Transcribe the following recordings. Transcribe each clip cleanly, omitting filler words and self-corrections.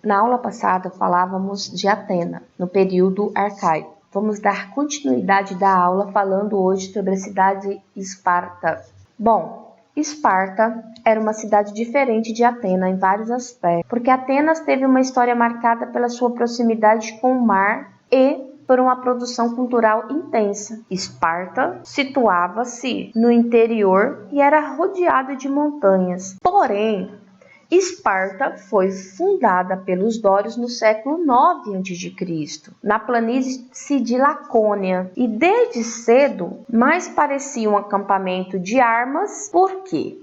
Na aula passada falávamos de Atena, no período arcaico. Vamos dar continuidade da aula falando hoje sobre a cidade Esparta. Bom, Esparta era uma cidade diferente de Atena em vários aspectos, porque Atenas teve uma história marcada pela sua proximidade com o mar e por uma produção cultural intensa. Esparta situava-se no interior e era rodeada de montanhas. Porém, Esparta foi fundada pelos dórios no século IX a.C., na planície de Lacônia, e desde cedo mais parecia um acampamento de armas. Por quê?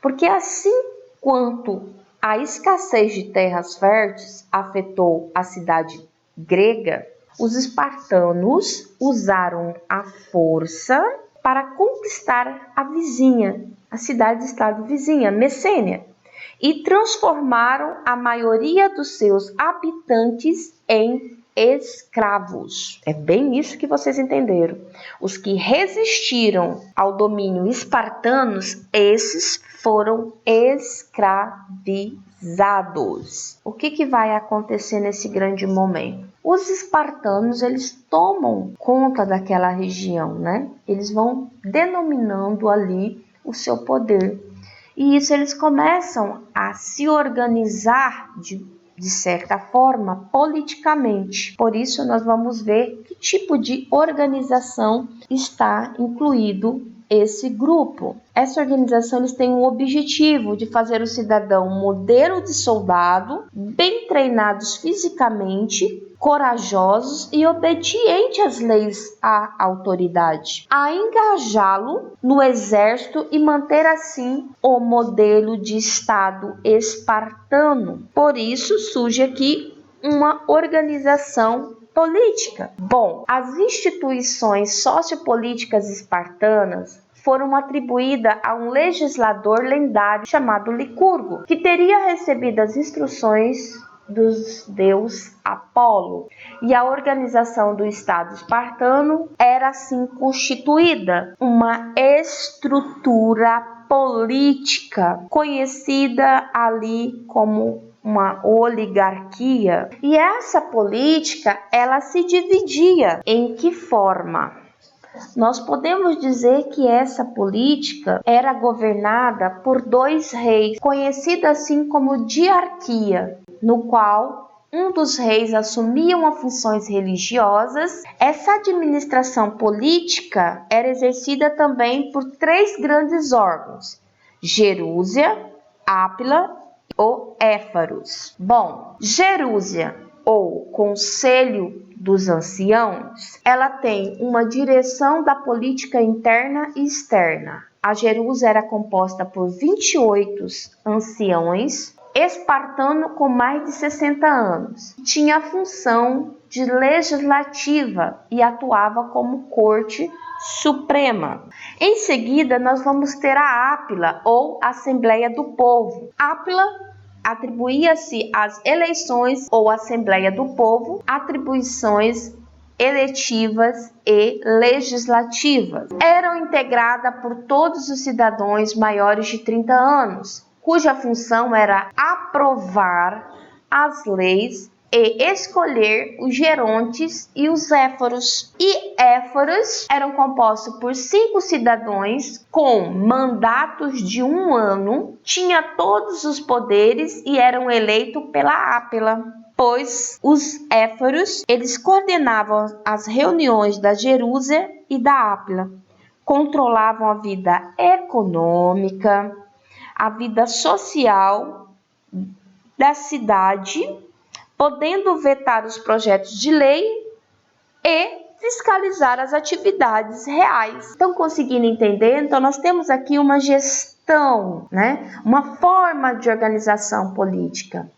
Porque assim quanto a escassez de terras férteis afetou a cidade grega, os espartanos usaram a força para conquistar a vizinha, a cidade-estado vizinha, Messênia, e transformaram a maioria dos seus habitantes em escravos. É bem isso que vocês entenderam. Os que resistiram ao domínio espartano, esses foram escravizados. O que vai acontecer nesse grande momento? Os espartanos, eles tomam conta daquela região, né? Eles vão denominando ali o seu poder. E isso eles começam a se organizar de certa forma politicamente. Por isso nós vamos ver que tipo de organização está incluído esse grupo. Essa organização eles tem o objetivo de fazer o cidadão um modelo de soldado, bem treinados fisicamente, corajosos e obedientes às leis à autoridade, a engajá-lo no exército e manter assim o modelo de Estado espartano. Por isso surge aqui uma organização política. Bom, as instituições sociopolíticas espartanas foram atribuídas a um legislador lendário chamado Licurgo, que teria recebido as instruções dos deus Apolo, e a organização do Estado espartano era assim constituída, uma estrutura política conhecida ali como uma oligarquia. E essa política, ela se dividia em que forma? Nós podemos dizer que essa política era governada por dois reis, conhecida assim como diarquia, no qual um dos reis assumia as funções religiosas. Essa administração política era exercida também por três grandes órgãos: Jerúsia, Ápila ou Éfaros. Bom, Jerúsia, ou Conselho dos Anciãos, ela tem uma direção da política interna e externa. A Jerúsia era composta por 28 anciões, espartano com mais de 60 anos. Tinha a função de legislativa e atuava como corte suprema. Em seguida, nós vamos ter a Ápila, ou Assembleia do Povo. Ápila atribuía-se às eleições ou Assembleia do Povo, atribuições eletivas e legislativas. Eram integradas por todos os cidadãos maiores de 30 anos, cuja função era aprovar as leis e escolher os gerontes e os éforos. E éforos eram compostos por 5 cidadãos com mandatos de 1 ano, tinha todos os poderes e eram eleitos pela Ápila, pois os éforos, eles coordenavam as reuniões da Jerúsia e da Ápila, controlavam a vida econômica, a vida social da cidade, podendo vetar os projetos de lei e fiscalizar as atividades reais. Estão conseguindo entender? Então, nós temos aqui uma gestão, né? Uma forma de organização política,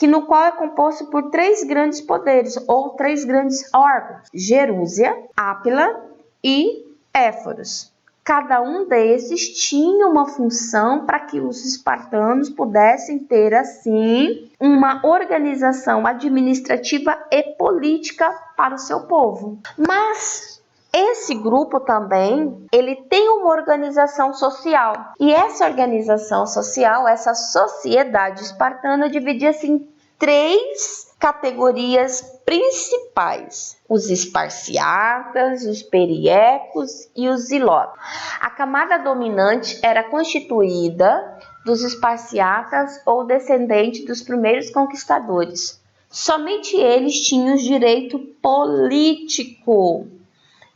no qual é composto por 3 grandes poderes, ou 3 grandes órgãos: Jerúsia, Ápila e Éforos. Cada um desses tinha uma função para que os espartanos pudessem ter, assim, uma organização administrativa e política para o seu povo. Mas esse grupo também, ele tem uma organização social. E essa organização social, essa sociedade espartana, dividia-se em três categorias principais: os esparciatas, os periecos e os zilotas. A camada dominante era constituída dos esparciatas ou descendentes dos primeiros conquistadores. Somente eles tinham direito político.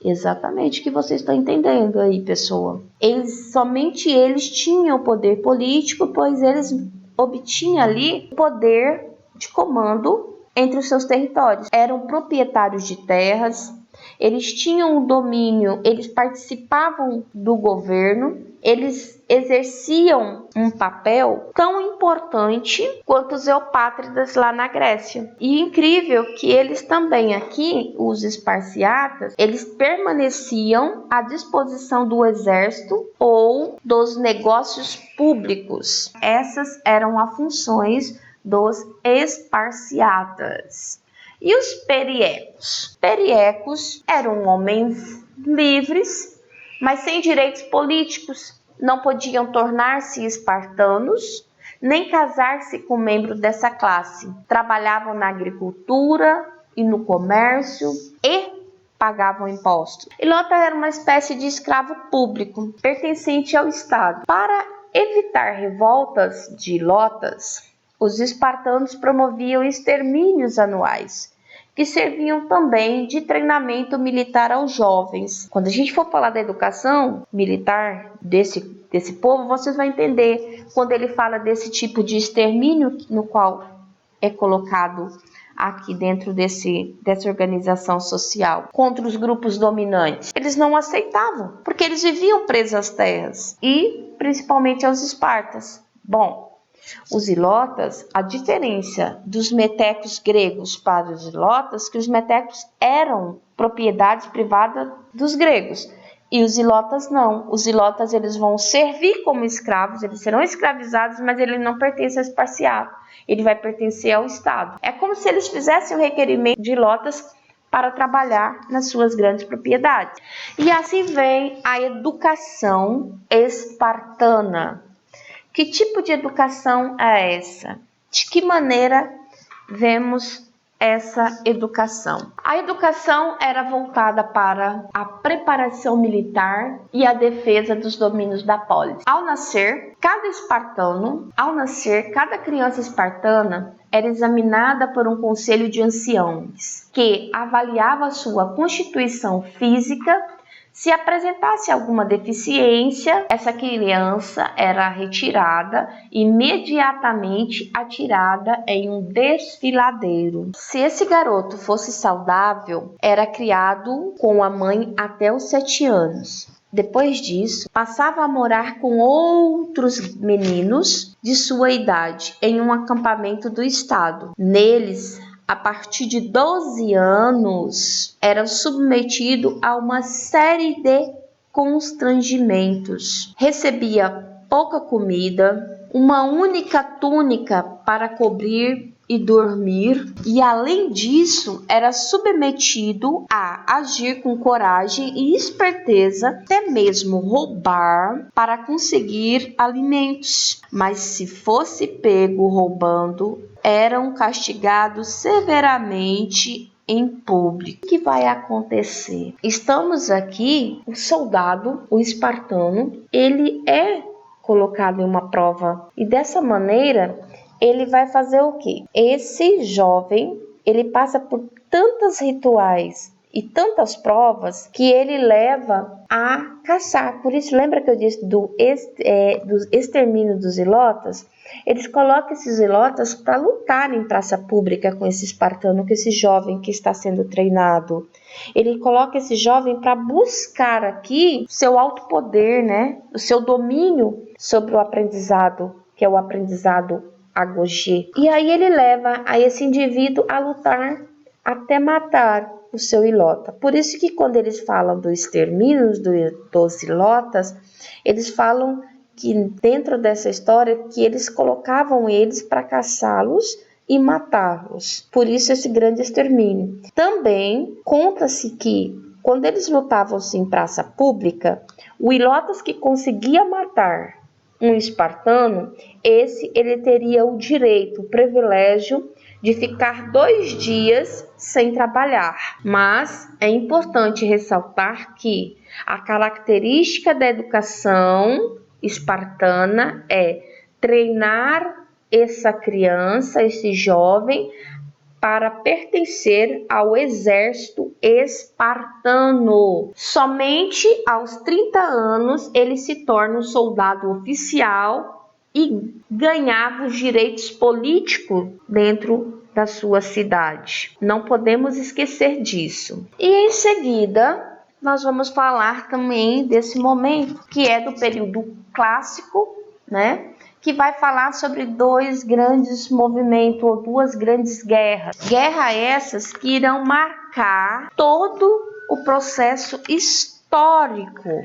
Exatamente o que vocês estão entendendo aí, pessoa. Somente eles tinham o poder político, pois eles obtinham ali poder de comando entre os seus territórios. Eram proprietários de terras, eles tinham um domínio, eles participavam do governo, eles exerciam um papel tão importante quanto os eupátridas lá na Grécia. E incrível que eles também aqui, os esparciatas, eles permaneciam à disposição do exército ou dos negócios públicos. Essas eram as funções dos esparciatas. E os periecos? Periecos eram homens livres, mas sem direitos políticos. Não podiam tornar-se espartanos, nem casar-se com membro dessa classe. Trabalhavam na agricultura e no comércio e pagavam impostos. Ilota era uma espécie de escravo público, pertencente ao Estado. Para evitar revoltas de ilotas, os espartanos promoviam extermínios anuais, que serviam também de treinamento militar aos jovens. Quando a gente for falar da educação militar desse povo, vocês vão entender quando ele fala desse tipo de extermínio no qual é colocado aqui dentro dessa organização social contra os grupos dominantes. Eles não aceitavam, porque eles viviam presos às terras e principalmente aos espartas. Bom, os ilotas, a diferença dos metecos gregos para os ilotas, que os metecos eram propriedades privadas dos gregos e os ilotas não. Os ilotas eles vão servir como escravos, eles serão escravizados, mas ele não pertence ao esparciato, ele vai pertencer ao Estado. É como se eles fizessem o requerimento de ilotas para trabalhar nas suas grandes propriedades. E assim vem a educação espartana. Que tipo de educação é essa? De que maneira vemos essa educação? A educação era voltada para a preparação militar e a defesa dos domínios da polis. Ao nascer, cada criança espartana era examinada por um conselho de anciãos, que avaliava sua constituição física. Se apresentasse alguma deficiência, essa criança era retirada e imediatamente atirada em um desfiladeiro. Se esse garoto fosse saudável, era criado com a mãe até os 7 anos. Depois disso, passava a morar com outros meninos de sua idade em um acampamento do Estado. Neles, a partir de 12 anos, era submetido a uma série de constrangimentos. Recebia pouca comida, uma única túnica para cobrir e dormir, e além disso, era submetido a agir com coragem e esperteza, até mesmo roubar para conseguir alimentos. Mas se fosse pego roubando, eram castigados severamente em público. O que vai acontecer? Estamos aqui, o soldado, o espartano, ele é colocado em uma prova e dessa maneira ele vai fazer o quê? Esse jovem, ele passa por tantos rituais e tantas provas que ele leva a caçar. Por isso, lembra que eu disse do extermínio dos ilotas? Eles colocam esses ilotas para lutar em praça pública com esse espartano, com esse jovem que está sendo treinado. Ele coloca esse jovem para buscar aqui seu alto poder, né? O seu domínio sobre o aprendizado, que é o aprendizado agogê. E aí ele leva a esse indivíduo a lutar até matar o seu ilota. Por isso que quando eles falam do extermínio dos ilotas, eles falam que dentro dessa história que eles colocavam eles para caçá-los e matá-los. Por isso esse grande extermínio. Também conta-se que quando eles lutavam-se em praça pública, o ilotas que conseguia matar um espartano, ele teria o direito, o privilégio de ficar 2 dias sem trabalhar. Mas é importante ressaltar que a característica da educação espartana é treinar essa criança, esse jovem, para pertencer ao exército espartano. Somente aos 30 anos ele se torna um soldado oficial e ganhava os direitos políticos dentro da sua cidade. Não podemos esquecer disso. E em seguida, nós vamos falar também desse momento, que é do período clássico, né? Que vai falar sobre 2 grandes movimentos ou 2 grandes guerras. Guerras essas que irão marcar todo o processo histórico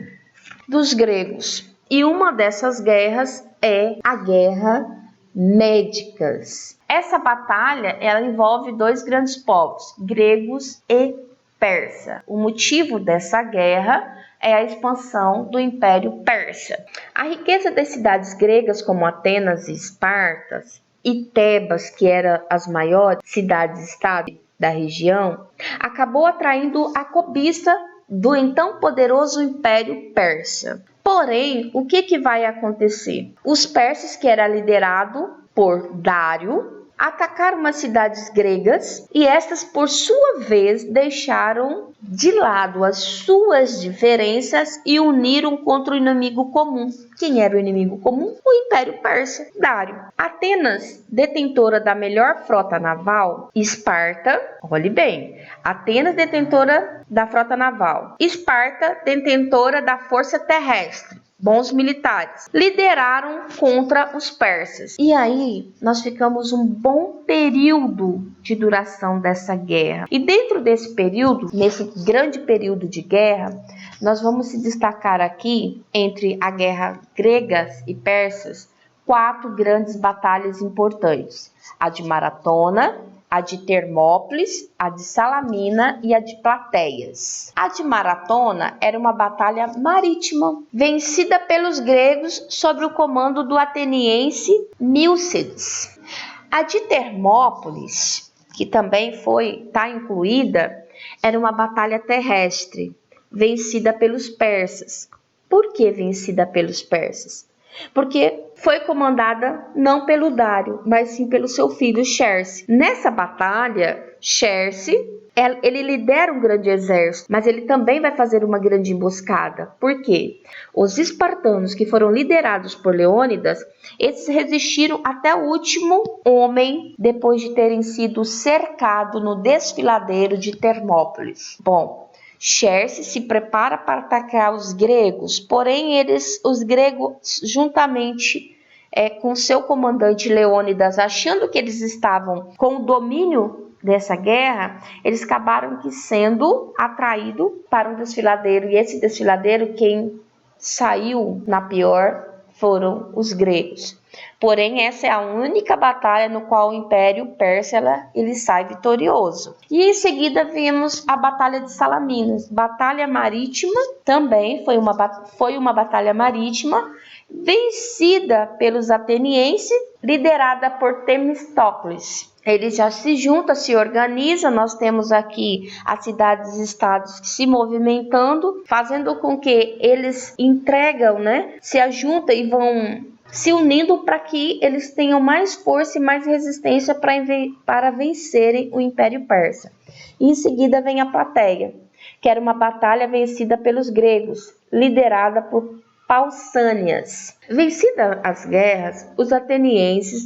dos gregos. E uma dessas guerras é a Guerra Médicas. Essa batalha, ela envolve 2 grandes povos, gregos e persa. O motivo dessa guerra é a expansão do Império Persa. A riqueza das cidades gregas como Atenas e Esparta e Tebas, que eram as maiores cidades-estado da região, acabou atraindo a cobiça do então poderoso Império Persa. Porém, o que vai acontecer? Os persas, que era liderado por Dário, atacaram as cidades gregas e estas, por sua vez, deixaram de lado as suas diferenças e uniram contra o inimigo comum. Quem era o inimigo comum? O Império Persa, Dário. Atenas, detentora da melhor frota naval, Esparta, olhe bem, Atenas, detentora da frota naval, Esparta, detentora da força terrestre, bons militares, lideraram contra os persas. E aí nós ficamos um bom período de duração dessa guerra. E dentro desse período, nesse grande período de guerra, nós vamos se destacar aqui, entre a guerra gregas e persas, 4 grandes batalhas importantes: a de Maratona, a de Termópilas, a de Salamina e a de Plateias. A de Maratona era uma batalha marítima, vencida pelos gregos sob o comando do ateniense Milcíades. A de Termópilas, que também está incluída, era uma batalha terrestre, vencida pelos persas. Por que vencida pelos persas? Porque foi comandada não pelo Dário, mas sim pelo seu filho Xerxes. Nessa batalha, Xerxes, ele lidera um grande exército, mas ele também vai fazer uma grande emboscada. Por quê? Os espartanos, que foram liderados por Leônidas, eles resistiram até o último homem, depois de terem sido cercados no desfiladeiro de Termópilas. Bom, Xerxes se prepara para atacar os gregos, porém os gregos, juntamente com seu comandante Leônidas, achando que eles estavam com o domínio dessa guerra, eles acabaram sendo atraídos para um desfiladeiro, e esse desfiladeiro, quem saiu na pior foram os gregos. Porém, essa é a única batalha no qual o Império Persa ele sai vitorioso. E em seguida vimos a Batalha de Salaminas. Batalha marítima, também foi uma batalha marítima, vencida pelos atenienses, liderada por Temístocles. Eles já se juntam, se organizam. Nós temos aqui as cidades e estados se movimentando, fazendo com que eles entregam, se ajuntam e vão se unindo para que eles tenham mais força e mais resistência para vencerem o Império Persa. E em seguida vem a Plateia, que era uma batalha vencida pelos gregos, liderada por Pausânias. Vencidas as guerras, os atenienses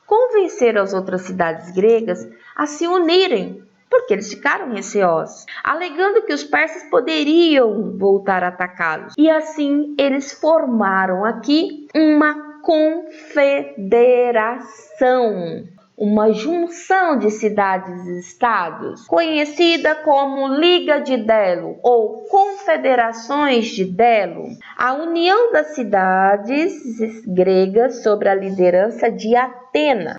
convenceram as outras cidades gregas a se unirem, porque eles ficaram receosos, alegando que os persas poderiam voltar a atacá-los. E assim eles formaram aqui uma confederação, uma junção de cidades e estados, conhecida como Liga de Delo ou Confederações de Delo, a união das cidades gregas sob a liderança de Atena.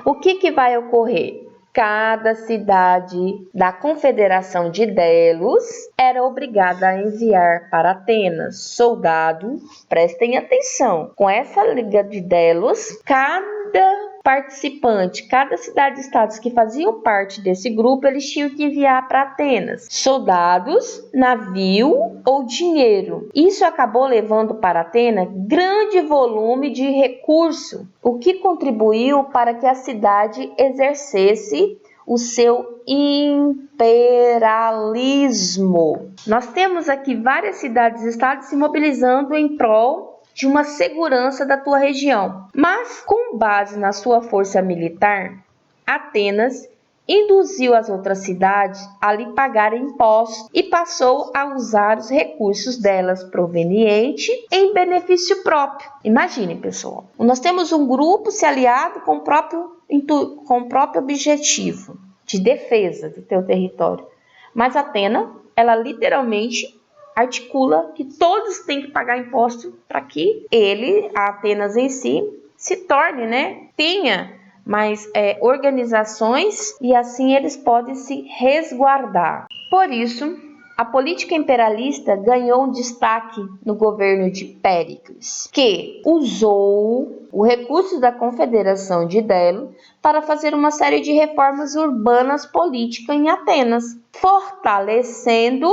O que vai ocorrer? Cada cidade da Confederação de Delos era obrigada a enviar para Atenas soldados. Prestem atenção, com essa Liga de Delos, cada participante, cada cidade-estado que faziam parte desse grupo, eles tinham que enviar para Atenas soldados, navio ou dinheiro. Isso acabou levando para Atenas grande volume de recurso, o que contribuiu para que a cidade exercesse o seu imperialismo. Nós temos aqui várias cidades-estados se mobilizando em prol de uma segurança da tua região. Mas, com base na sua força militar, Atenas induziu as outras cidades a lhe pagar impostos e passou a usar os recursos delas provenientes em benefício próprio. Imagine, pessoal, nós temos um grupo se aliado com o próprio objetivo de defesa do teu território. Mas Atenas, ela literalmente articula que todos têm que pagar imposto para que a Atenas em si, se torne, tenha mais organizações e assim eles podem se resguardar. Por isso, a política imperialista ganhou um destaque no governo de Péricles, que usou o recurso da Confederação de Délo para fazer uma série de reformas urbanas políticas em Atenas, fortalecendo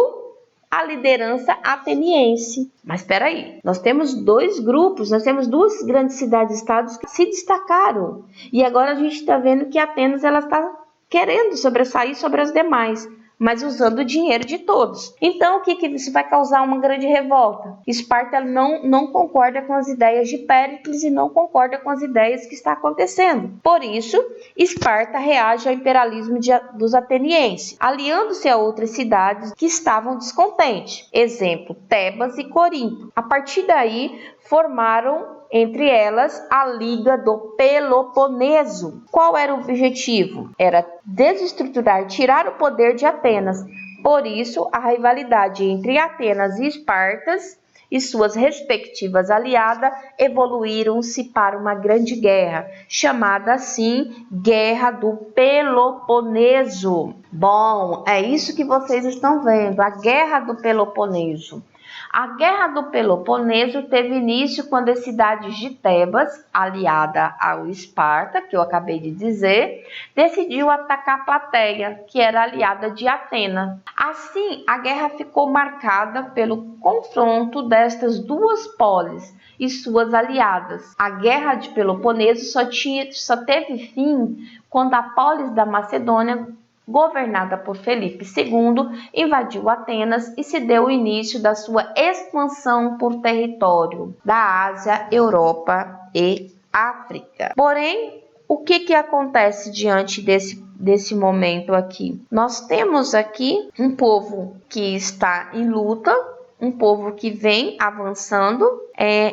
a liderança ateniense. Mas espera aí, nós temos dois grupos, nós temos duas grandes cidades-estados que se destacaram. E agora a gente está vendo que Atenas está querendo sobressair sobre as demais, mas usando o dinheiro de todos. Então, o que isso vai causar? Uma grande revolta. Esparta não concorda com as ideias de Péricles e não concorda com as ideias que está acontecendo. Por isso, Esparta reage ao imperialismo dos atenienses, aliando-se a outras cidades que estavam descontentes. Exemplo, Tebas e Corinto. A partir daí, formaram entre elas a Liga do Peloponeso. Qual era o objetivo? Era desestruturar, tirar o poder de Atenas. Por isso, a rivalidade entre Atenas e Espartas e suas respectivas aliadas evoluíram-se para uma grande guerra, chamada assim Guerra do Peloponeso. Bom, é isso que vocês estão vendo, a Guerra do Peloponeso. A Guerra do Peloponeso teve início quando as cidades de Tebas, aliada ao Esparta, que eu acabei de dizer, decidiu atacar Plateia, que era aliada de Atenas. Assim, a guerra ficou marcada pelo confronto destas duas polis e suas aliadas. A Guerra de Peloponeso só teve fim quando a polis da Macedônia, governada por Felipe II, invadiu Atenas e se deu o início da sua expansão por território da Ásia, Europa e África. Porém, o que acontece diante desse momento aqui? Nós temos aqui um povo que está em luta, um povo que vem avançando,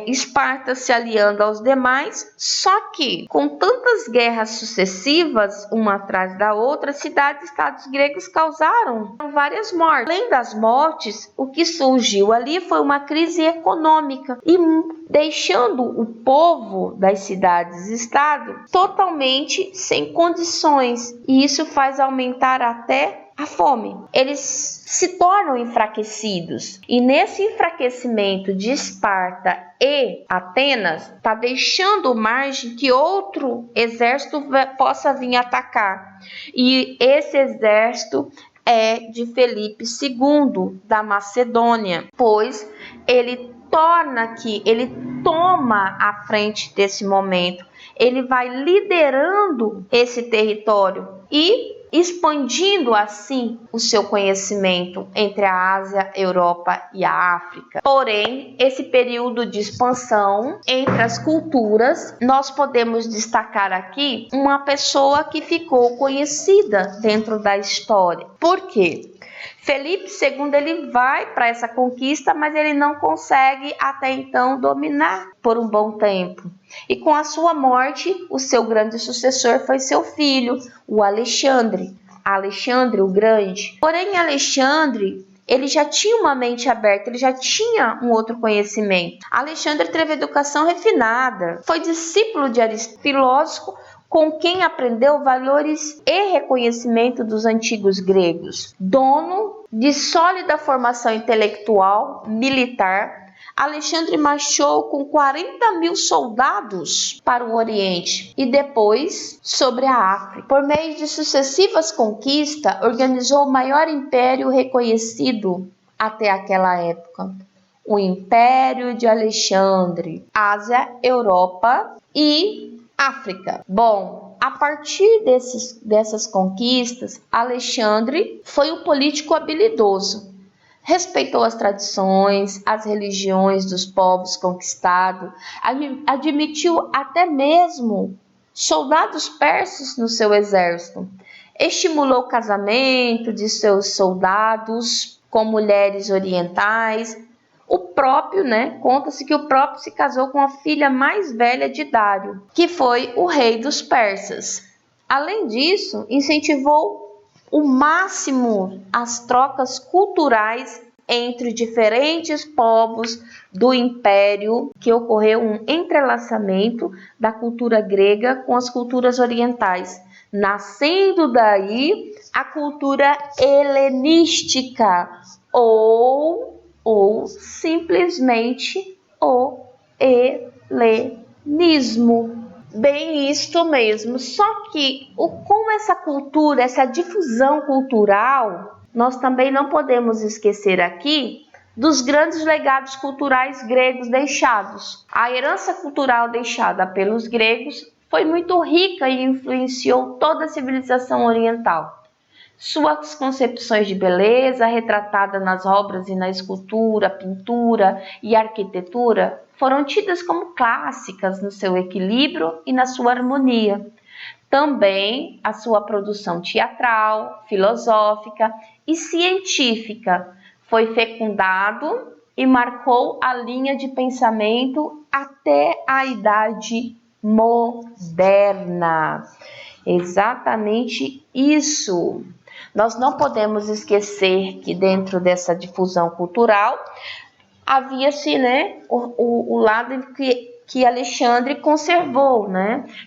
Esparta se aliando aos demais, só que com tantas guerras sucessivas, uma atrás da outra, cidades-estados gregos causaram várias mortes. Além das mortes, o que surgiu ali foi uma crise econômica e deixando o povo das cidades-estado totalmente sem condições, e isso faz aumentar até a fome. Eles se tornam enfraquecidos e nesse enfraquecimento de Esparta e Atenas está deixando margem que outro exército possa vir atacar, e esse exército é de Felipe II da Macedônia, pois ele toma a frente desse momento, ele vai liderando esse território e expandindo assim o seu conhecimento entre a Ásia, Europa e a África. Porém, esse período de expansão entre as culturas, nós podemos destacar aqui uma pessoa que ficou conhecida dentro da história. Por quê? Felipe II ele vai para essa conquista, mas ele não consegue até então dominar por um bom tempo. E com a sua morte, o seu grande sucessor foi seu filho, o Alexandre o Grande. Porém, Alexandre, ele já tinha uma mente aberta, ele já tinha um outro conhecimento. Alexandre teve educação refinada, foi discípulo de Aristóteles, com quem aprendeu valores e reconhecimento dos antigos gregos. Dono de sólida formação intelectual, militar, Alexandre marchou com 40.000 soldados para o Oriente e depois sobre a África. Por meio de sucessivas conquistas, organizou o maior império reconhecido até aquela época, o Império de Alexandre, Ásia, Europa e África. Bom, a partir dessas conquistas, Alexandre foi um político habilidoso. Respeitou as tradições, as religiões dos povos conquistados, admitiu até mesmo soldados persas no seu exército, estimulou o casamento de seus soldados com mulheres orientais. Conta-se que o próprio se casou com a filha mais velha de Dário, que foi o rei dos persas. Além disso, incentivou o máximo as trocas culturais entre diferentes povos do império, que ocorreu um entrelaçamento da cultura grega com as culturas orientais, nascendo daí a cultura helenística ou simplesmente o helenismo. Bem, isto mesmo. Só que com essa cultura, essa difusão cultural, nós também não podemos esquecer aqui dos grandes legados culturais gregos deixados. A herança cultural deixada pelos gregos foi muito rica e influenciou toda a civilização oriental. Suas concepções de beleza, retratadas nas obras e na escultura, pintura e arquitetura, foram tidas como clássicas no seu equilíbrio e na sua harmonia. Também a sua produção teatral, filosófica e científica foi fecundado e marcou a linha de pensamento até a Idade Moderna. Exatamente isso. Nós não podemos esquecer que dentro dessa difusão cultural havia-se, o lado que Alexandre conservou,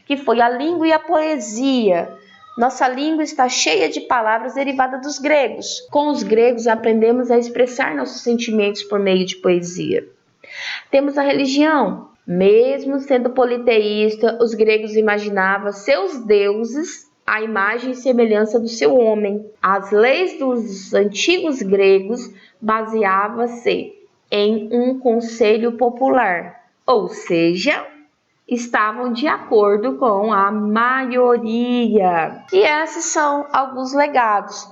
que foi a língua e a poesia. Nossa língua está cheia de palavras derivadas dos gregos. Com os gregos aprendemos a expressar nossos sentimentos por meio de poesia. Temos a religião. Mesmo sendo politeísta, os gregos imaginavam seus deuses à imagem e semelhança do seu homem. As leis dos antigos gregos baseavam-se em um conselho popular, ou seja, estavam de acordo com a maioria. E esses são alguns legados.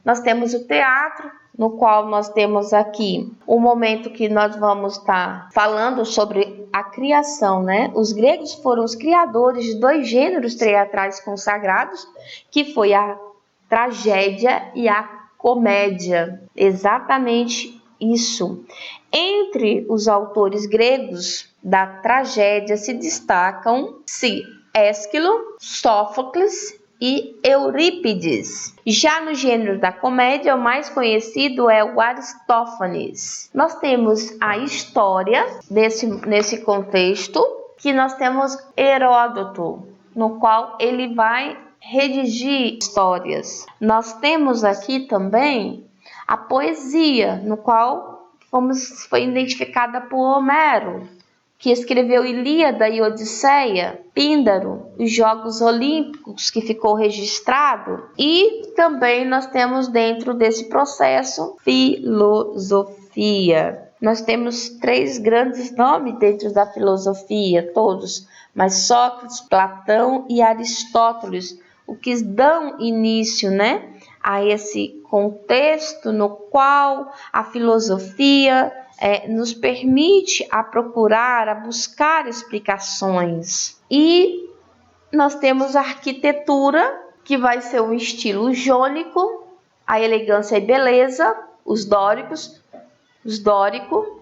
Nós temos o teatro, no qual nós temos aqui o momento que nós vamos estar falando sobre a criação, Os gregos foram os criadores de dois gêneros teatrais consagrados, que foi a tragédia e a comédia. Exatamente isso. Entre os autores gregos da tragédia se destacam Ésquilo, Sófocles e Eurípides. Já no gênero da comédia, o mais conhecido é o Aristófanes. Nós temos a história nesse contexto, que nós temos Heródoto, no qual ele vai redigir histórias. Nós temos aqui também a poesia, no qual foi identificada por Homero, que escreveu Ilíada e Odisseia, Píndaro, os Jogos Olímpicos, que ficou registrado, e também nós temos dentro desse processo filosofia. Nós temos 3 grandes nomes dentro da filosofia, todos, mas Sócrates, Platão e Aristóteles, o que dão início, a esse contexto no qual a filosofia nos permite a procurar, a buscar explicações. E nós temos a arquitetura, que vai ser um estilo jônico, a elegância e beleza, os dóricos,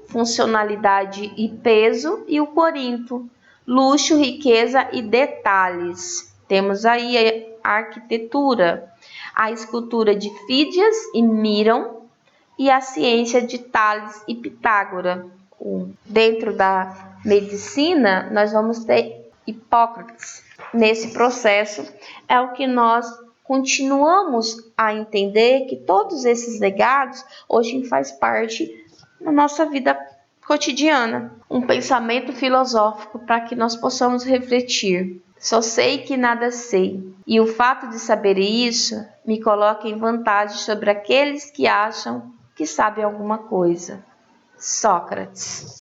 funcionalidade e peso, e o corinto, luxo, riqueza e detalhes. Temos aí a arquitetura, a escultura de Fídias e Mirão, e a ciência de Tales e Pitágora. Dentro da medicina, nós vamos ter Hipócrates. Nesse processo é o que nós continuamos a entender, que todos esses legados hoje faz parte da nossa vida cotidiana, um pensamento filosófico para que nós possamos refletir. Só sei que nada sei, e o fato de saber isso me coloca em vantagem sobre aqueles que acham que sabem alguma coisa. Sócrates.